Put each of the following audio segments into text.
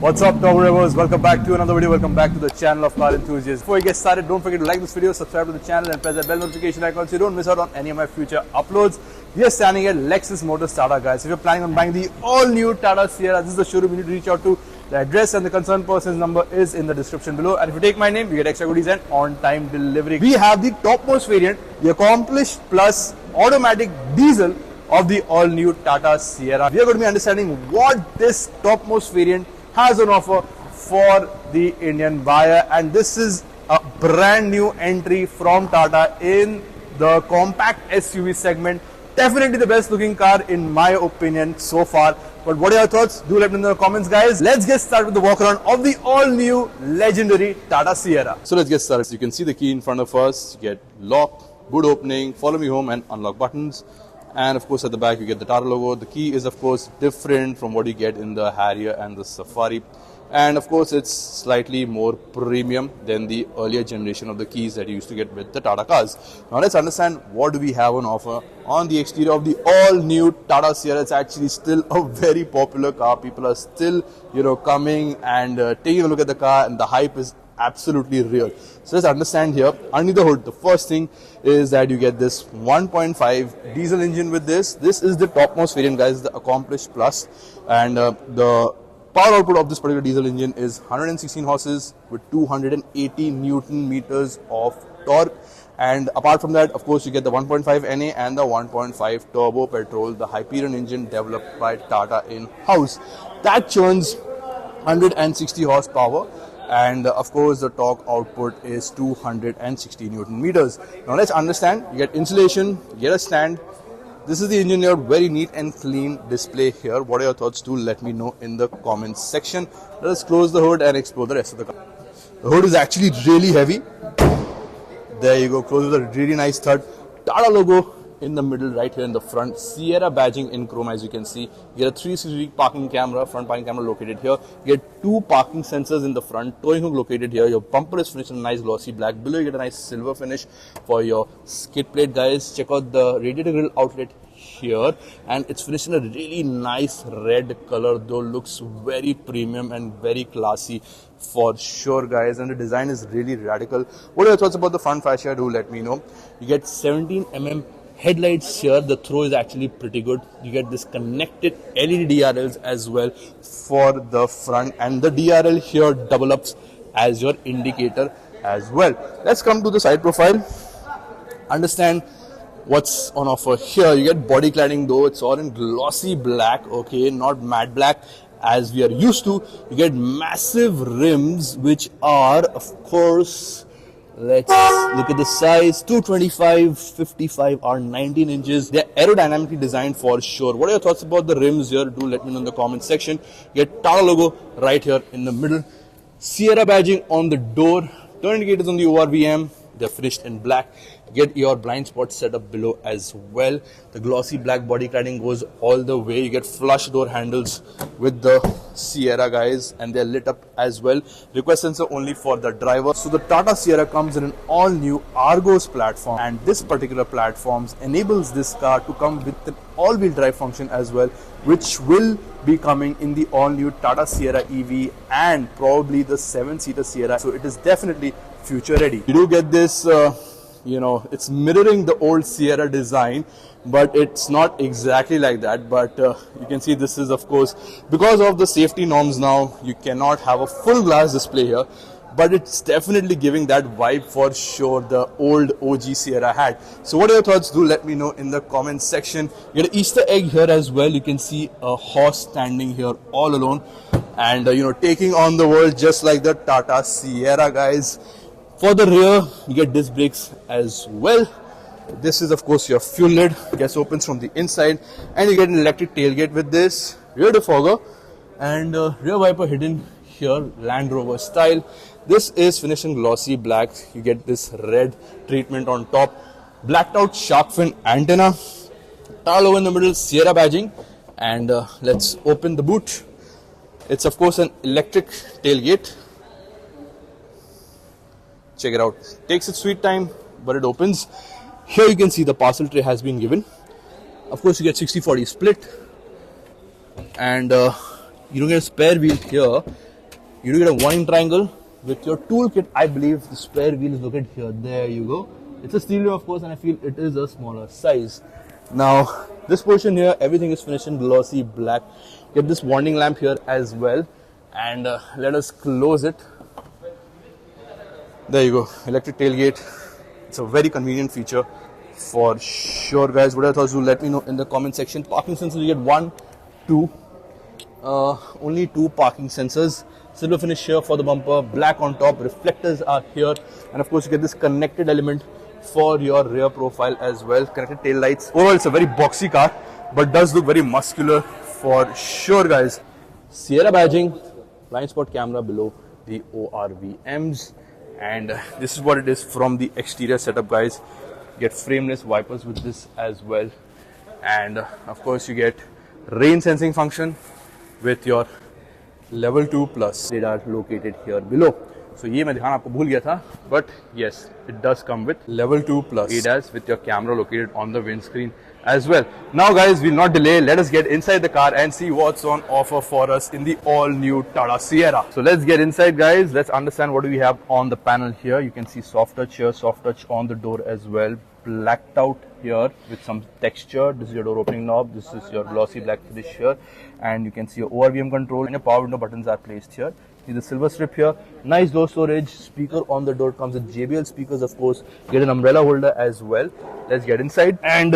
What's up, Top Ravers? Welcome back to another video. Welcome back to the channel of Car Enthusiasts. Before we get started, don't forget to like this video, subscribe to the channel and press that bell notification icon so you don't miss out on any of my future uploads. We are standing at Lexus Motors Tata, guys. If you're planning on buying the all-new Tata Sierra, this is the showroom you need to reach out to. The address and the concerned person's number is in the description below. And if you take my name, you get extra goodies and on-time delivery. We have the topmost variant, the Accomplished Plus automatic diesel of the all-new Tata Sierra. We are going to be understanding what this topmost variant has on offer for the Indian buyer, and this is a brand new entry from Tata in the compact SUV segment. Definitely the best looking car in my opinion so far. But what are your thoughts? Do let me know in the comments, guys. Let's get started with the walk around of the all new legendary Tata Sierra. So let's get started. So you can see the key in front of us. You get lock, boot opening, follow me home and unlock buttons. And of course at the back you get the Tata logo. The key is of course different from what you get in the Harrier and the Safari. And of course it's slightly more premium than the earlier generation of the keys that you used to get with the Tata cars. Now let's understand what do we have on offer on the exterior of the all new Tata Sierra. It's actually still a very popular car. People are still, coming and taking a look at the car, and the hype is absolutely real. So let's understand here. Underneath the hood, the first thing is that you get this 1.5 diesel engine with this. This is the topmost variant, guys, the Accomplished Plus, and the power output of this particular diesel engine is 116 horses with 280 Newton meters of torque. And apart from that, of course, you get the 1.5 NA and the 1.5 turbo petrol, the Hyperion engine developed by Tata in-house. That churns 160 horsepower. And of course the torque output is 260 Newton meters. Now let's understand. You get insulation, you get a stand. This is the engine here, very neat and clean display here. What are your thoughts? Do let me know in the comments section. Let us close the hood and explore the rest of the car. The hood is actually really heavy. There you go, close with a really nice thud. Tata logo in the middle right here in the front. Sierra badging in chrome, as you can see. You get a 360 parking camera, front parking camera located here. You get two parking sensors in the front, towing hook located here. Your bumper is finished in a nice glossy black. Below you get a nice silver finish for your skid plate, guys. Check out the radiator grill outlet here, and it's finished in a really nice red color, though looks very premium and very classy for sure, guys. And the design is really radical. What are your thoughts about the front fascia? Do let me know. You get 17mm headlights here. The throw is actually pretty good. You get this connected LED DRLs as well for the front, and the DRL here double ups as your indicator as well. Let's come to the side profile. Understand what's on offer here. You get body cladding, though it's all in glossy black, okay, not matte black as we are used to. You get massive rims, which are of course, let's look at the size, 225, 55 or 19 inches. They're aerodynamically designed for sure. What are your thoughts about the rims here? Do let me know in the comment section. You get Tata logo right here in the middle. Sierra badging on the door. Turn indicators on the ORVM. They're finished in black. Get your blind spot set up below as well. The glossy black body cladding goes all the way. You get flush door handles with the Sierra, guys, and they're lit up as well. Request sensor only for the driver. So the Tata Sierra comes in an all new Argos platform, and this particular platform enables this car to come with an all-wheel drive function as well, which will be coming in the all new Tata Sierra EV and probably the 7-seater Sierra. So it is definitely future ready. You do get this it's mirroring the old Sierra design, but it's not exactly like that. But you can see this is, of course, because of the safety norms now, you cannot have a full glass display here, but it's definitely giving that vibe for sure the old OG Sierra had. So what are your thoughts? Do let me know in the comments section. You get an Easter egg here as well. You can see a horse standing here all alone and taking on the world just like the Tata Sierra, guys. For the rear, you get disc brakes as well. This is of course your fuel lid. Gets opens from the inside, and you get an electric tailgate with this. Rear defogger and rear wiper hidden here, Land Rover style. This is finished in glossy black. You get this red treatment on top. Blacked out shark fin antenna. Tata logo in the middle, Sierra badging. And let's open the boot. It's of course an electric tailgate. Check it out. Takes its sweet time, but it opens. Here you can see the parcel tray has been given. Of course, you get 60-40 split. And you don't get a spare wheel here. You do get a warning triangle with your toolkit. I believe the spare wheel is located here. There you go. It's a steel wheel, of course, and I feel it is a smaller size. Now, this portion here, everything is finished in glossy black. Get this warning lamp here as well, and let us close it. There you go, electric tailgate. It's a very convenient feature for sure, guys. What are your thoughts? Do let me know in the comment section. Parking sensors, you get one, two, only two parking sensors. Silver finish here for the bumper, black on top, reflectors are here, and of course you get this connected element for your rear profile as well. Connected tail lights. Overall, it's a very boxy car, but does look very muscular for sure, guys. Sierra badging, blind spot camera below the ORVMs, and this is what it is from the exterior setup, guys. You get frameless wipers with this as well, and of course you get rain sensing function with your level 2 plus radar located here below. So ये मैं दिखाना आपको भूल गया था, but yes, it does come with level 2 plus ADAS with your camera located on the windscreen as well. Now guys, we'll not delay. Let us get inside the car and see what's on offer for us in the all-new Tata Sierra. So let's get inside, guys. Let's understand what do we have on the panel here. You can see soft touch here, soft touch on the door as well. Blacked out here with some texture. This is your door opening knob. This is your glossy black finish here, and you can see your ORVM control and your power window buttons are placed here. See the silver strip here. Nice door storage. Speaker on the door comes with JBL speakers, of course. Get an umbrella holder as well. Let's get inside. And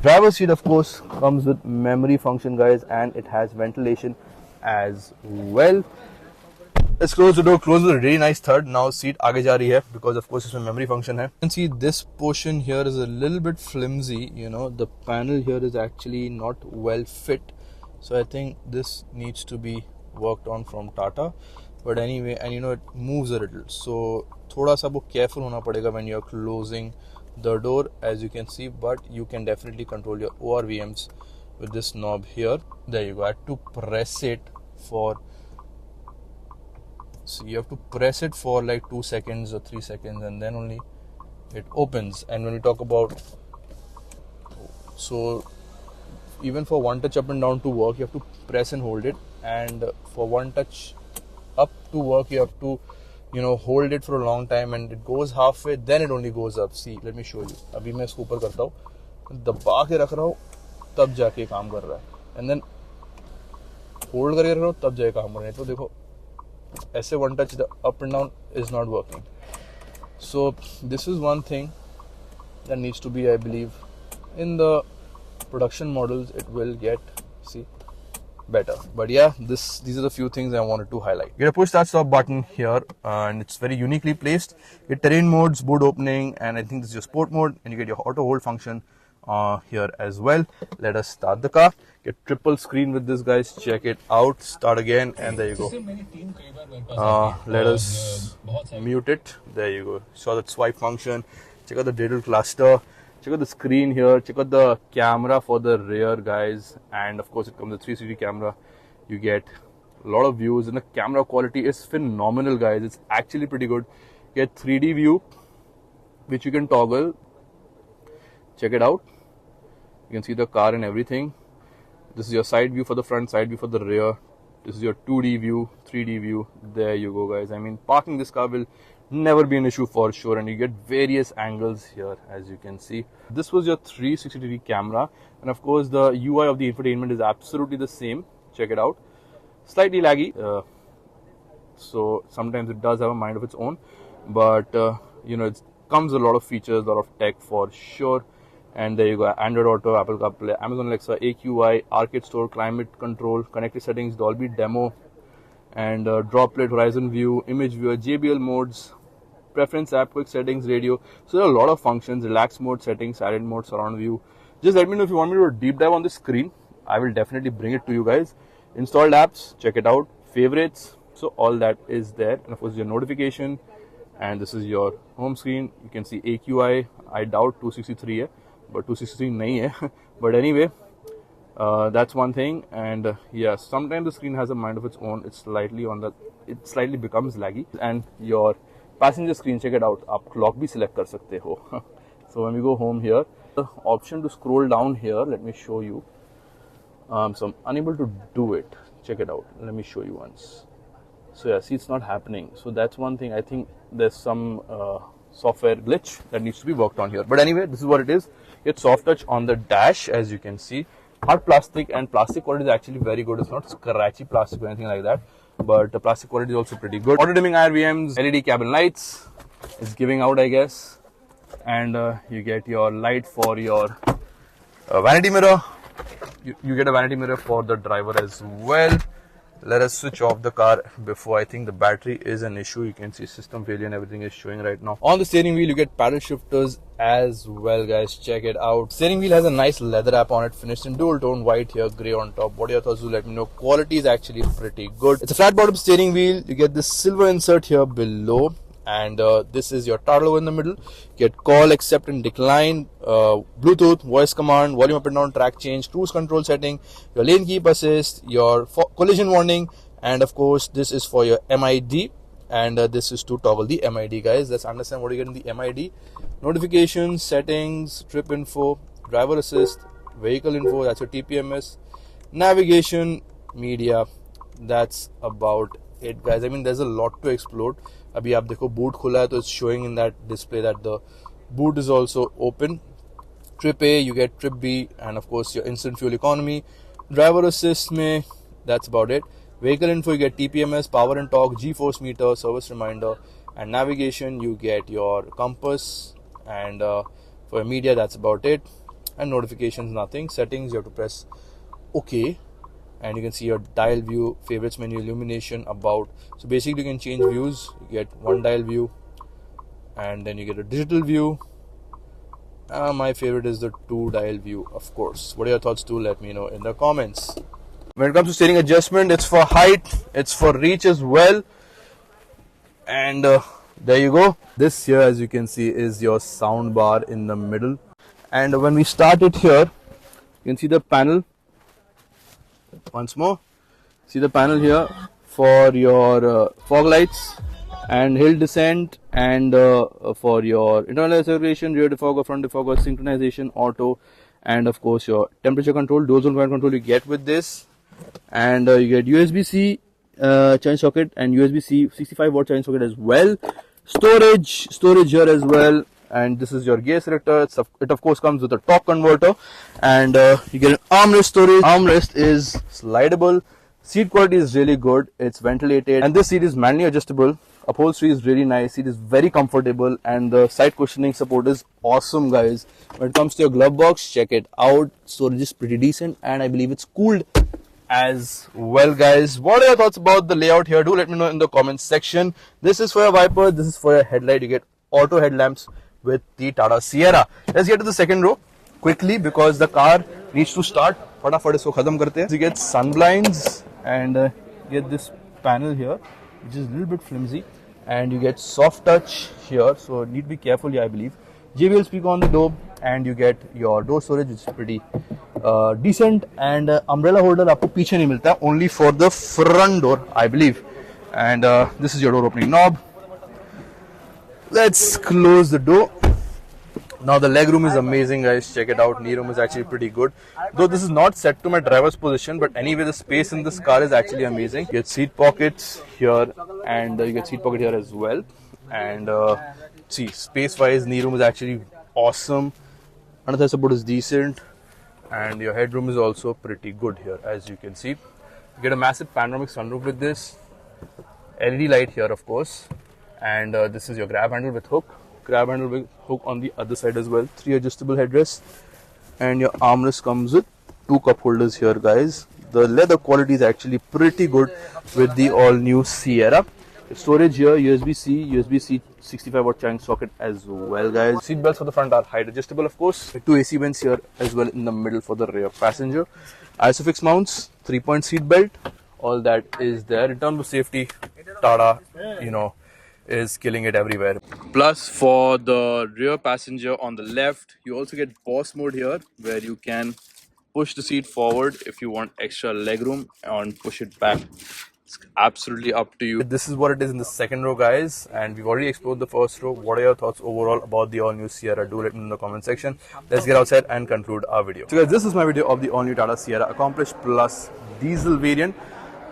driver's seat, of course, comes with memory function, guys, and it has ventilation as well. Let's close the door. Close with a really nice third. Now seat आगे जा रही है because of course इसमें memory function है. You can see this portion here is a little bit flimsy. You know, the panel here is actually not well fit. So I think this needs to be worked on from Tata. But anyway, and you know, it moves a little. So थोड़ा सा वो careful होना पड़ेगा when you're closing the door, as you can see. But you can definitely control your ORVMs with this knob here. There you go. I had to press it for. So you have to press it for like 2 seconds or 3 seconds, and then only it opens. And when we talk about, so even for one touch up and down to work, you have to press and hold it. And for one touch up to work, you have to, you know, hold it for a long time, and it goes halfway, then it only goes up. See, let me show you. अभी मैं इसको ऊपर करता हूँ, दबा के रख रहा हूँ, तब जाके काम कर रहा है. And then hold करके रख रहा हूँ, तब जाके काम कर रहा है. तो देखो, ऐसे one touch the up and down is not working. So this is one thing that needs to be, I believe, in the production models it will get, see, better. But yeah, these are the few things I wanted to highlight. You get a push start stop button here, and it's very uniquely placed. You get terrain modes, boot opening, and I think this is your sport mode, and you get your auto hold function here as well. Let us start the car. Get triple screen with this, guys. Check it out. Start again, and there you go. Let us mute it. There you go. Saw that swipe function. Check out the digital cluster. Check out the screen here. Check out the camera for the rear, guys. And of course, it comes with 360 camera. You get a lot of views, and the camera quality is phenomenal, guys. It's actually pretty good. You get 3D view, which you can toggle. Check it out. You can see the car and everything. This is your side view for the front, side view for the rear. This is your 2D view, 3D view. There you go, guys. I mean, parking this car will never be an issue for sure, and you get various angles here, as you can see. This was your 360-degree camera, and of course the UI of the infotainment is absolutely the same. Check it out. Slightly laggy, so sometimes it does have a mind of its own, but you know, it comes with a lot of features, a lot of tech for sure. And there you go, Android Auto, Apple CarPlay, Amazon Alexa, AQI, Arcade Store, Climate Control, Connected Settings, Dolby Demo, and Droplet, Horizon View, Image Viewer, JBL modes, Preference app, Quick Settings, Radio. So there are a lot of functions, Relax Mode settings, Silent Mode, Surround View. Just let me know if you want me to do a deep dive on this screen. I will definitely bring it to you guys. Installed apps, check it out. Favorites, so all that is there. And of course your notification, and this is your home screen. You can see AQI, I doubt 263 hai, but 263 nahi hai. But anyway, that's one thing. And yeah, sometimes the screen has a mind of its own. It's slightly on the, it slightly becomes laggy. And your passenger screen, check it out. आप clock भी select कर सकते हो. So when we go home here, the option to scroll down here, let me show you. So I'm unable to do it. Check it out. Let me show you once. So yeah, see, it's not happening. So that's one thing. I think there's some software glitch that needs to be worked on here. But anyway, this is what it is. It's soft touch on the dash, as you can see. Hard plastic, and plastic quality is actually very good. It's not scratchy plastic or anything like that, but the plastic quality is also pretty good. Auto dimming IRVMs, LED cabin lights is giving out, I guess. And you get your light for your vanity mirror. You get a vanity mirror for the driver as well. Let us switch off the car before I think the battery is an issue. You can see system failure and everything is showing right now. On the steering wheel, you get paddle shifters as well, guys. Check it out. Steering wheel has a nice leather wrap on it, finished in dual tone, white here, grey on top. What are your thoughts? Do let me know. Quality is actually pretty good. It's a flat bottom steering wheel. You get this silver insert here below. And this is your toggle in the middle. Get call, accept and decline, Bluetooth, voice command, volume up and down, track change, cruise control setting, your lane keep assist, your collision warning, and of course this is for your MID, and this is to toggle the MID, guys. Let's understand what you get in the MID. Notifications, settings, trip info, driver assist, vehicle info, that's your TPMS, navigation, media. That's about it, guys. I mean, there's a lot to explore. अभी आप देखो boot खुला है तो it's showing in that display that the boot is also open. Trip A, you get Trip B, and of course your instant fuel economy. Driver assist में, that's about it. Vehicle info, you get TPMS, power and torque, G-force meter, service reminder, and navigation, you get your compass, and for media, that's about it. And notifications, nothing. Settings, you have to press OK. And you can see your dial view, favorites menu, illumination, about. So basically you can change views. You get one dial view, and then you get a digital view. My favorite is the two dial view, of course. What are your thoughts? Do let me know in the comments. When it comes to steering adjustment, it's for height, it's for reach as well. And there you go. This here, as you can see, is your sound bar in the middle. And when we start it here, you can see the panel. Once more, see the panel here for your fog lights and hill descent, and for your internal acceleration, rear defogger, front defogger, synchronization, auto, and of course your temperature control, dual zone command control you get with this. And you get USB-C charging socket and USB-C 65-watt charging socket as well. Storage here as well. And this is your gear selector. It of course comes with a torque converter, and you get an armrest storage. Armrest is slidable. Seat quality is really good. It's ventilated, and this seat is manually adjustable. Upholstery is really nice. Seat is very comfortable, and the side cushioning support is awesome, guys. When it comes to your glove box, check it out. Storage is pretty decent, and I believe it's cooled as well, guys. What are your thoughts about the layout here? Do let me know in the comments section. This is for your wiper. This is for your headlight. You get auto headlamps with the Tata Sierra. Let's get to the second row quickly because the car needs to start. फटाफट इसको खत्म करते हैं. You get sun blinds, and get this panel here, which is a little bit flimsy, and you get soft touch here, so need to be careful here, I believe. JBL speaker on the door, and you get your door storage, which is pretty decent, and umbrella holder आपको पीछे नहीं मिलता, only for the front door, I believe. And this is your door opening knob. Let's close the door. Now the leg room is amazing, guys. Check it out. Knee room is actually pretty good. Though this is not set to my driver's position, but anyway, the space in this car is actually amazing. You get seat pockets here, and you get seat pocket here as well. And see, space-wise, knee room is actually awesome. Another support is decent, and your headroom is also pretty good here, as you can see. You get a massive panoramic sunroof with this. LED light here, of course. And this is your grab handle with hook. Grab handle with hook on the other side as well. 3 adjustable headrests. And your armrest comes with 2 cup holders here, guys. The leather quality is actually pretty good with the all-new Sierra. Storage here, USB-C, USB-C 65-watt charging socket as well, guys. Seat belts for the front are height adjustable, of course. 2 AC vents here as well in the middle for the rear passenger. ISOFIX mounts, 3-point seat belt. All that is there. In terms of safety, Tata, is killing it everywhere. Plus, for the rear passenger on the left, you also get boss mode here, where you can push the seat forward if you want extra leg room, and push it back. It's absolutely up to you. This is what it is in the second row, guys, and we've already explored the first row. What are your thoughts overall about the all-new Sierra? Do let me know in the comment section. Let's get outside and conclude our video. So guys, this is my video of the all-new Tata Sierra Accomplish Plus diesel variant.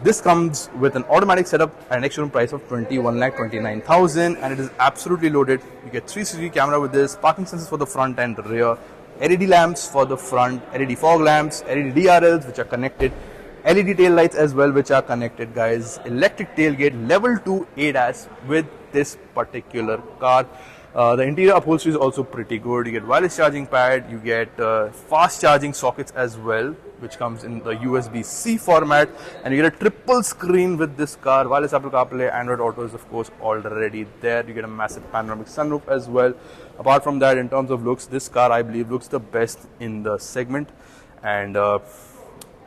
This comes with an automatic setup at an ex-showroom price of 21,29,000, and it is absolutely loaded. You get 360 camera with this, parking sensors for the front and rear, LED lamps for the front, LED fog lamps, LED DRLs which are connected, LED tail lights as well which are connected, guys. Electric tailgate, level 2 ADAS with this particular car. The interior upholstery is also pretty good. You get wireless charging pad, you get fast charging sockets as well, which comes in the USB-C format, and you get a triple screen with this car. Wireless Apple CarPlay, Android Auto is of course already there. You get a massive panoramic sunroof as well. Apart from that, in terms of looks, this car I believe looks the best in the segment, and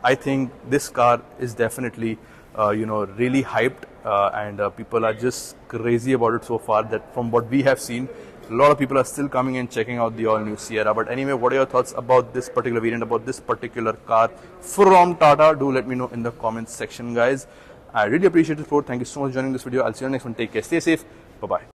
I think this car is definitely really hyped, and people are just crazy about it so far. That from what we have seen, a lot of people are still coming and checking out the all-new Sierra. But anyway, what are your thoughts about this particular variant, about this particular car from Tata? Do let me know in the comments section, guys. I really appreciate the support. Thank you so much for joining this video. I'll see you on the next one. Take care, stay safe, bye bye.